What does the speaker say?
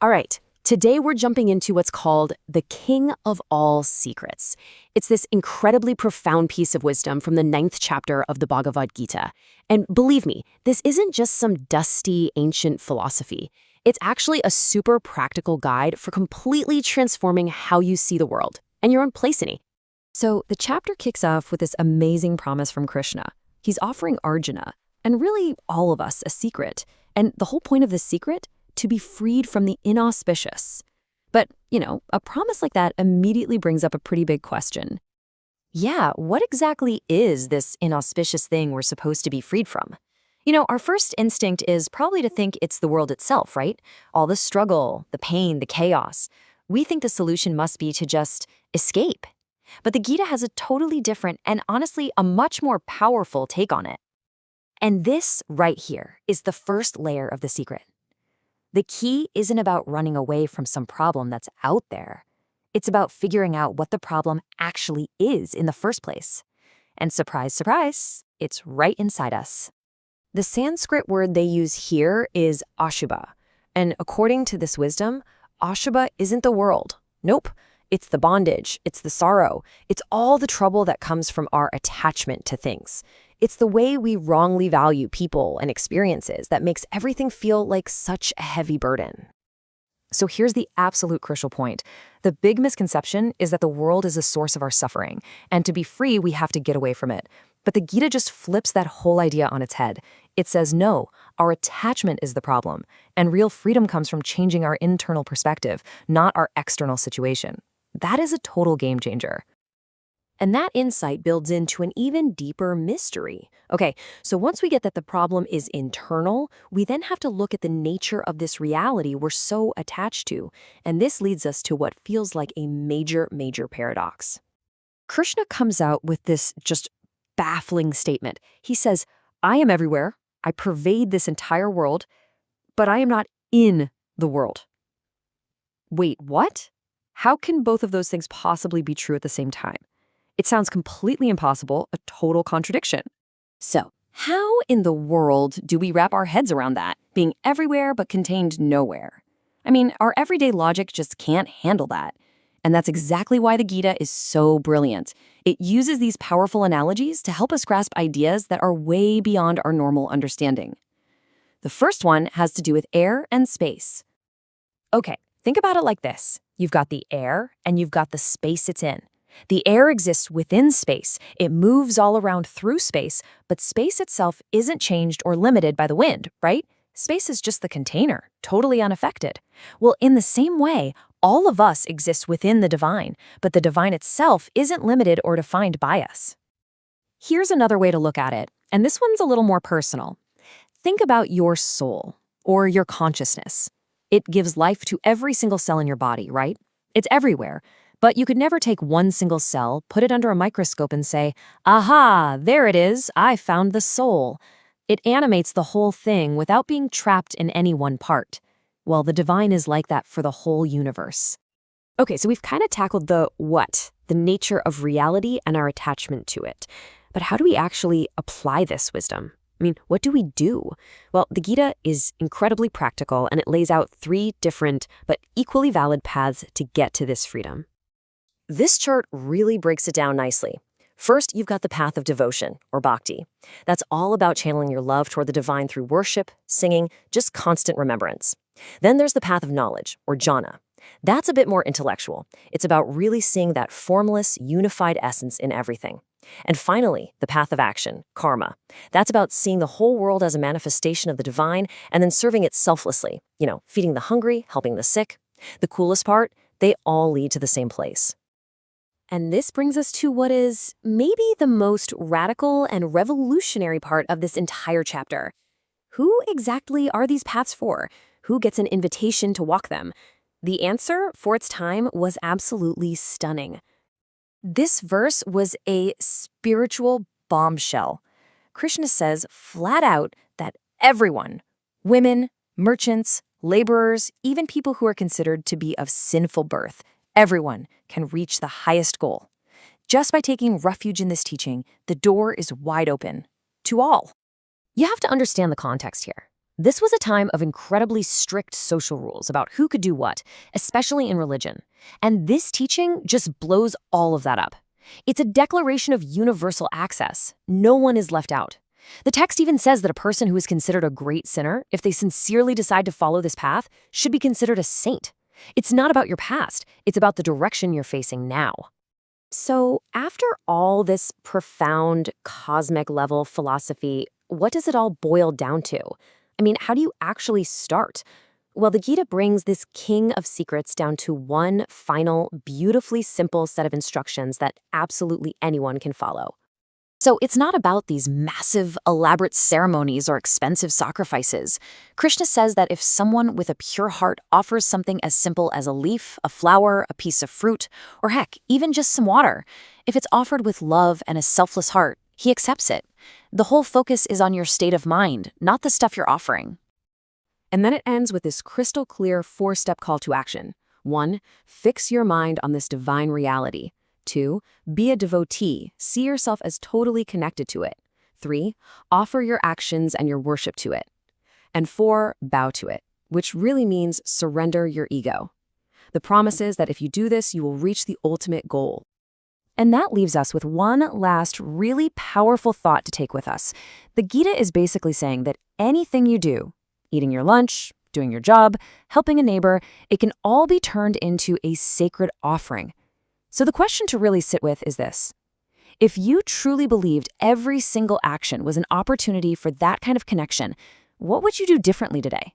All right, today we're jumping into what's called the King of All Secrets. It's this incredibly profound piece of wisdom from the ninth chapter of the Bhagavad Gita. And believe me, this isn't just some dusty, ancient philosophy. It's actually a super practical guide for completely transforming how you see the world and your own place in it. So the chapter kicks off with this amazing promise from Krishna. He's offering Arjuna, and really all of us, a secret. And the whole point of this secret? To be freed from the inauspicious. But, a promise like that immediately brings up a pretty big question. Yeah, what exactly is this inauspicious thing we're supposed to be freed from? Our first instinct is probably to think it's the world itself, right? All the struggle, the pain, the chaos. We think the solution must be to just escape. But the Gita has a totally different and honestly a much more powerful take on it. And this right here is the first layer of the secret. The key isn't about running away from some problem that's out there. It's about figuring out what the problem actually is in the first place. And surprise, surprise, it's right inside us. The Sanskrit word they use here is Ashubha. And according to this wisdom, Ashubha isn't the world. Nope. It's the bondage. It's the sorrow. It's all the trouble that comes from our attachment to things. It's the way we wrongly value people and experiences that makes everything feel like such a heavy burden. So here's the absolute crucial point. The big misconception is that the world is a source of our suffering, and to be free, we have to get away from it. But the Gita just flips that whole idea on its head. It says, no, our attachment is the problem, and real freedom comes from changing our internal perspective, not our external situation. That is a total game changer. And that insight builds into an even deeper mystery. Okay, so once we get that the problem is internal, we then have to look at the nature of this reality we're so attached to. And this leads us to what feels like a major, major paradox. Krishna comes out with this just baffling statement. He says, I am everywhere, I pervade this entire world, but I am not in the world. Wait, what? How can both of those things possibly be true at the same time? It sounds completely impossible, a total contradiction. So, how in the world do we wrap our heads around that, being everywhere but contained nowhere? I mean, our everyday logic just can't handle that. And that's exactly why the Gita is so brilliant. It uses these powerful analogies to help us grasp ideas that are way beyond our normal understanding. The first one has to do with air and space. Okay, think about it like this. You've got the air and you've got the space it's in. The air exists within space. It moves all around through space, but space itself isn't changed or limited by the wind, right? Space is just the container, totally unaffected. Well, in the same way, all of us exist within the divine, but the divine itself isn't limited or defined by us. Here's another way to look at it, and this one's a little more personal. Think about your soul, or your consciousness. It gives life to every single cell in your body, right? It's everywhere. But you could never take one single cell, put it under a microscope and say, aha, there it is, I found the soul. It animates the whole thing without being trapped in any one part. Well, the divine is like that for the whole universe. Okay, so we've kind of tackled the what, the nature of reality and our attachment to it. But how do we actually apply this wisdom? I mean, what do we do? Well, the Gita is incredibly practical, and it lays out 3 different but equally valid paths to get to this freedom. This chart really breaks it down nicely. First, you've got the path of devotion, or bhakti. That's all about channeling your love toward the divine through worship, singing, just constant remembrance. Then there's the path of knowledge, or jhana. That's a bit more intellectual. It's about really seeing that formless, unified essence in everything. And finally, the path of action, karma. That's about seeing the whole world as a manifestation of the divine and then serving it selflessly. Feeding the hungry, helping the sick. The coolest part, they all lead to the same place. And this brings us to what is maybe the most radical and revolutionary part of this entire chapter. Who exactly are these paths for? Who gets an invitation to walk them? The answer, for its time, was absolutely stunning. This verse was a spiritual bombshell. Krishna says flat out that everyone, women, merchants, laborers, even people who are considered to be of sinful birth, everyone can reach the highest goal. Just by taking refuge in this teaching, the door is wide open to all. You have to understand the context here. This was a time of incredibly strict social rules about who could do what, especially in religion. And this teaching just blows all of that up. It's a declaration of universal access. No one is left out. The text even says that a person who is considered a great sinner, if they sincerely decide to follow this path, should be considered a saint. It's not about your past, it's about the direction you're facing now. So, after all this profound, cosmic level philosophy, what does it all boil down to? I mean, how do you actually start? Well, the Gita brings this king of secrets down to one final, beautifully simple set of instructions that absolutely anyone can follow. So it's not about these massive, elaborate ceremonies or expensive sacrifices. Krishna says that if someone with a pure heart offers something as simple as a leaf, a flower, a piece of fruit, or heck, even just some water, if it's offered with love and a selfless heart, he accepts it. The whole focus is on your state of mind, not the stuff you're offering. And then it ends with this crystal clear 4-step call to action. 1. Fix your mind on this divine reality. 2. Be a devotee. See yourself as totally connected to it. 3. Offer your actions and your worship to it. And 4. Bow to it, which really means surrender your ego. The promise is that if you do this, you will reach the ultimate goal. And that leaves us with one last really powerful thought to take with us. The Gita is basically saying that anything you do, eating your lunch, doing your job, helping a neighbor, it can all be turned into a sacred offering. So the question to really sit with is this. If you truly believed every single action was an opportunity for that kind of connection, what would you do differently today?